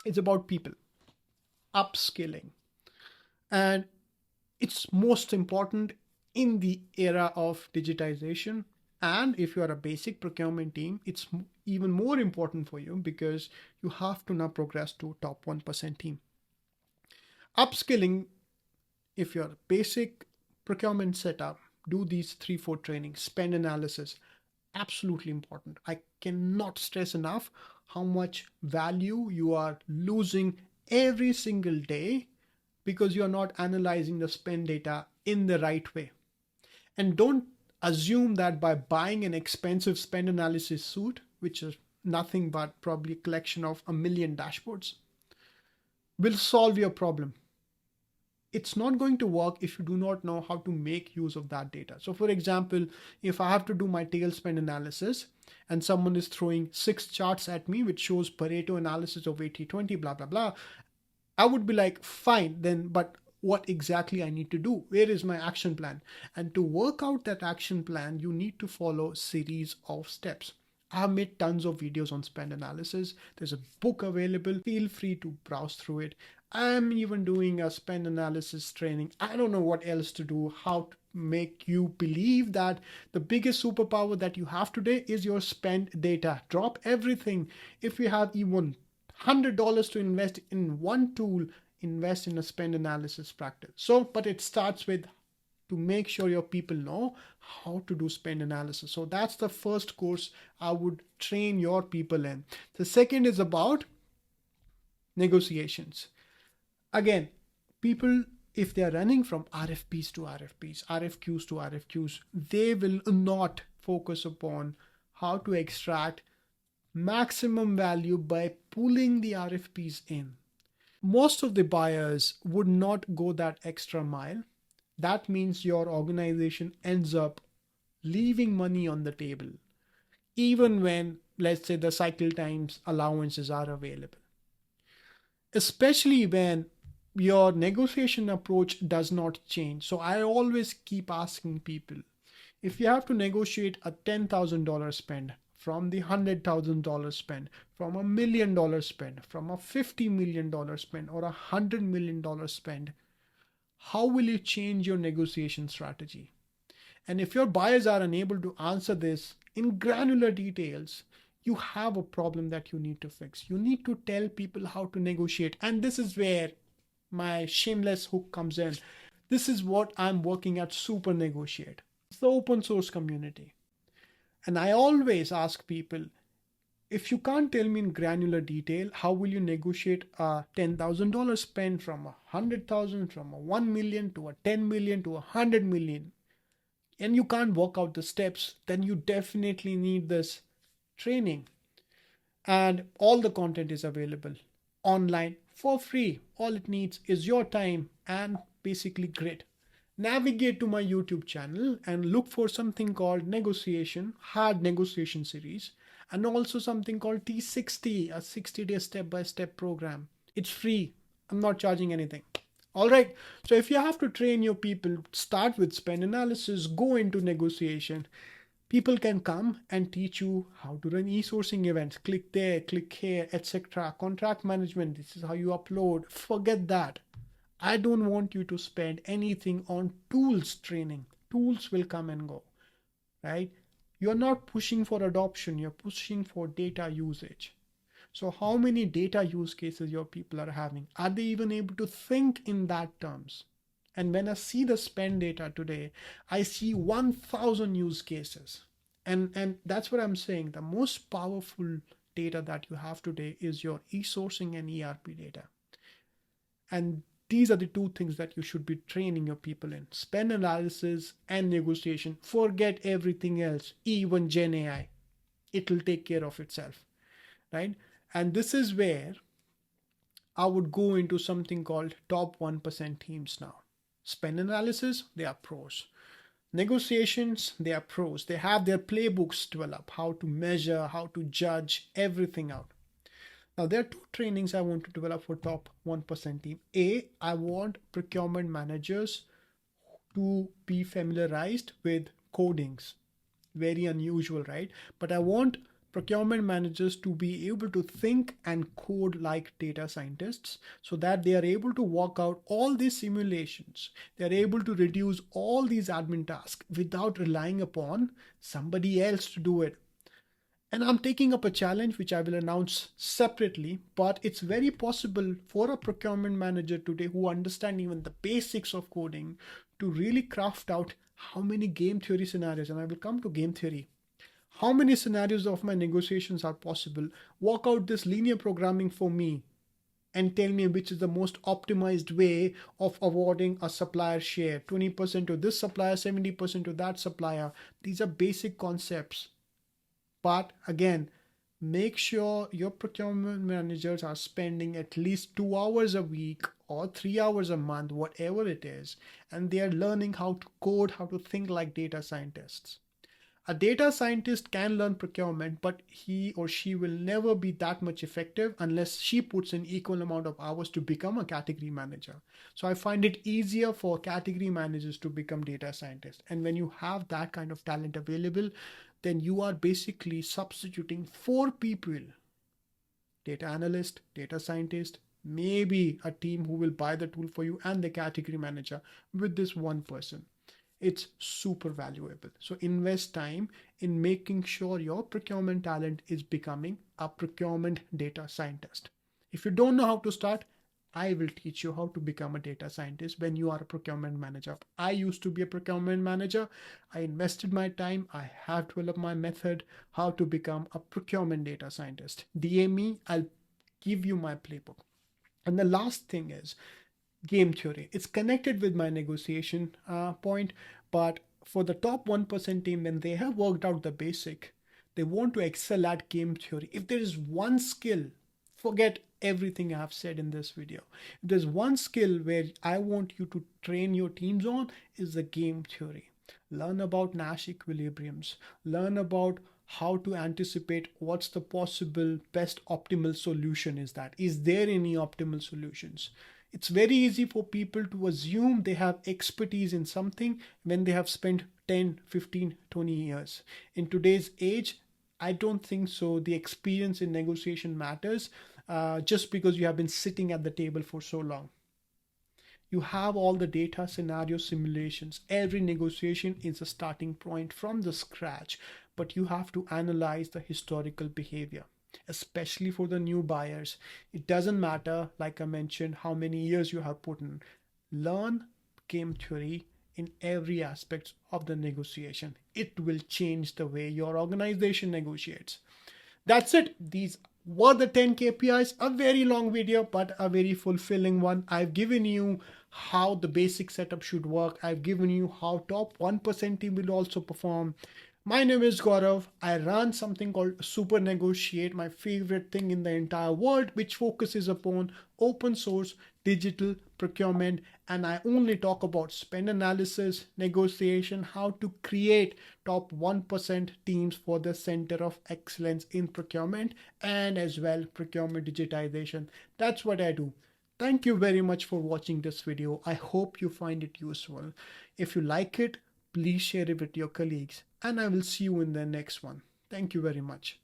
It's about people, upskilling. And it's most important in the era of digitization. And if you are a basic procurement team, it's even more important for you because you have to now progress to top 1% team. Upskilling, if you're basic procurement setup, do these 3 4 trainings, spend analysis, absolutely important. I cannot stress enough how much value you are losing every single day because you're not analyzing the spend data in the right way. And don't assume that by buying an expensive spend analysis suite, which is nothing but probably a collection of a million dashboards, will solve your problem. It's not going to work if you do not know how to make use of that data. So for example, if I have to do my tail spend analysis and someone is throwing 6 charts at me which shows Pareto analysis of 80/20 blah blah blah, I would be like, fine then, but what exactly I need to do? Where is my action plan? And to work out that action plan, you need to follow series of steps. I have made tons of videos on spend analysis. There's a book available. Feel free to browse through it. I'm even doing a spend analysis training. I don't know what else to do, how to make you believe that the biggest superpower that you have today is your spend data. Drop everything. If you have even $100 to invest in one tool, invest in a spend analysis practice. So, but it starts with to make sure your people know how to do spend analysis. So that's the first course I would train your people in. The second is about negotiations. Again, people, if they are running from RFPs to RFPs, RFQs to RFQs, they will not focus upon how to extract maximum value by pulling the RFPs in. Most of the buyers would not go that extra mile. That means your organization ends up leaving money on the table, even when, let's say, the cycle times allowances are available. Especially when your negotiation approach does not change. So I always keep asking people, if you have to negotiate a $10,000 spend from the $100,000 spend, from $1 million spend, from a $50 million spend, or $100 million spend, how will you change your negotiation strategy? And if your buyers are unable to answer this in granular details, you have a problem that you need to fix. You need to tell people how to negotiate. And this is where my shameless hook comes in. This is what I'm working at Super Negotiate. It's the open source community. And I always ask people, if you can't tell me in granular detail, how will you negotiate a $10,000 spend from a 100,000, from a 1 million to a 10 million to a 100 million? And you can't work out the steps, then you definitely need this training. And all the content is available online for free. All it needs is your time and basically grit. Navigate to my YouTube channel and look for something called Negotiation, Hard Negotiation Series, and also something called T60, a 60-day step-by-step program. It's free. I'm not charging anything. All right. So if you have to train your people, start with spend analysis, go into negotiation. People can come and teach you how to run e-sourcing events. Click there, click here, etc. Contract management. This is how you upload. Forget that. I don't want you to spend anything on tools training. Tools will come and go, right? You're not pushing for adoption, you're pushing for data usage. So how many data use cases your people are having? Are they even able to think in that terms? And when I see the spend data today, I see 1,000 use cases. And that's what I'm saying. The most powerful data that you have today is your e-sourcing and ERP data. And these are the two things that you should be training your people in: spend analysis and negotiation. Forget everything else, even Gen AI. It will take care of itself, right? And this is where I would go into something called top 1% teams now. Spend analysis, they are pros. Negotiations, they are pros. They have their playbooks developed, how to measure, how to judge everything out. Now, there are two trainings I want to develop for top 1% team. I want procurement managers to be familiarized with codings. Very unusual, right? But I want procurement managers to be able to think and code like data scientists so that they are able to work out all these simulations. They're able to reduce all these admin tasks without relying upon somebody else to do it. And I'm taking up a challenge which I will announce separately, but it's very possible for a procurement manager today who understand even the basics of coding to really craft out how many game theory scenarios, and I will come to game theory. How many scenarios of my negotiations are possible? Work out this linear programming for me and tell me which is the most optimized way of awarding a supplier share. 20% to this supplier, 70% to that supplier. These are basic concepts. But again, make sure your procurement managers are spending at least 2 hours a week or 3 hours a month, whatever it is, and they are learning how to code, how to think like data scientists. A data scientist can learn procurement, but he or she will never be that much effective unless she puts in equal amount of hours to become a category manager. So I find it easier for category managers to become data scientists. And when you have that kind of talent available, then you are basically substituting 4 people: data analyst, data scientist, maybe a team who will buy the tool for you, and the category manager with this one person. It's super valuable. So invest time in making sure your procurement talent is becoming a procurement data scientist. If you don't know how to start, I will teach you how to become a data scientist when you are a procurement manager. I used to be a procurement manager. I invested my time. I have developed my method how to become a procurement data scientist. DM me, I'll give you my playbook. And the last thing is game theory. It's connected with my negotiation point, but for the top 1% team, when they have worked out the basic, they want to excel at game theory. If there is one skill, forget everything I have said in this video. If there's one skill where I want you to train your teams on, is the game theory. Learn about Nash equilibriums, learn about how to anticipate what's the possible best optimal solution is that. Is there any optimal solutions? It's very easy for people to assume they have expertise in something when they have spent 10, 15, 20 years. In today's age, I don't think so. The experience in negotiation matters just because you have been sitting at the table for so long. You have all the data, scenario, simulations. Every negotiation is a starting point from the scratch, but you have to analyze the historical behavior, especially for the new buyers. It doesn't matter, like I mentioned, how many years you have put in. Learn game theory in every aspect of the negotiation. It will change the way your organization negotiates. That's it. These were the 10 KPIs. A very long video, but a very fulfilling one. I've given you how the basic setup should work. I've given you how top 1% team will also perform. My name is Gaurav. I run something called Super Negotiate, my favorite thing in the entire world, which focuses upon open source digital procurement. And I only talk about spend analysis, negotiation, how to create top 1% teams for the center of excellence in procurement, and as well procurement digitization. That's what I do. Thank you very much for watching this video. I hope you find it useful. If you like it, please share it with your colleagues, and I will see you in the next one. Thank you very much.